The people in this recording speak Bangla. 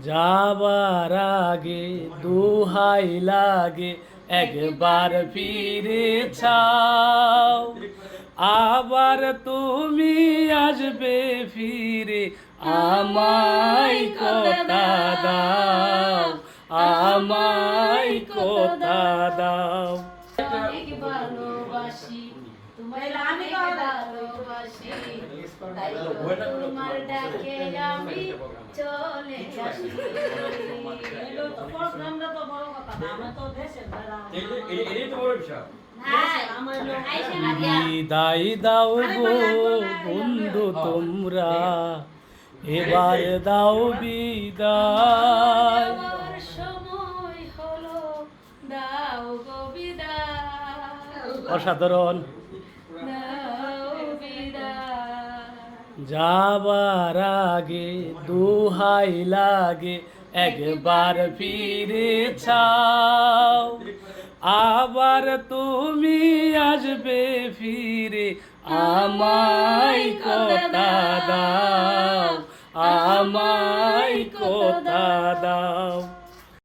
যাবার আগে দুহাই লাগে একবার ফিরে চাও, আবার তুমি আসবে ফিরে আমায় কথা দাও, আমায় কথা দাও। অনেক ভালোবাসি তোমায়, অনেক ভালোবাসি, তাই তোমার ডাকে আমি চলে আসি। প্রোগ্রামটা তো বড় কথা না, আমরা তো দেশের বেড়া, এই তো বড় বিষয়। বিদায় দাও গো বন্ধু তোমরা, এবার দাও বিদায়। সময় হলো, দাও গো বিদায়, অসাধারণ। দাও বিদায়। যাবার আগে দুহাই লাগে একবার ফিরে চাও, আবার তুমি আসবে ফিরে আমায় কথা দাও, আমায় কথা দাও।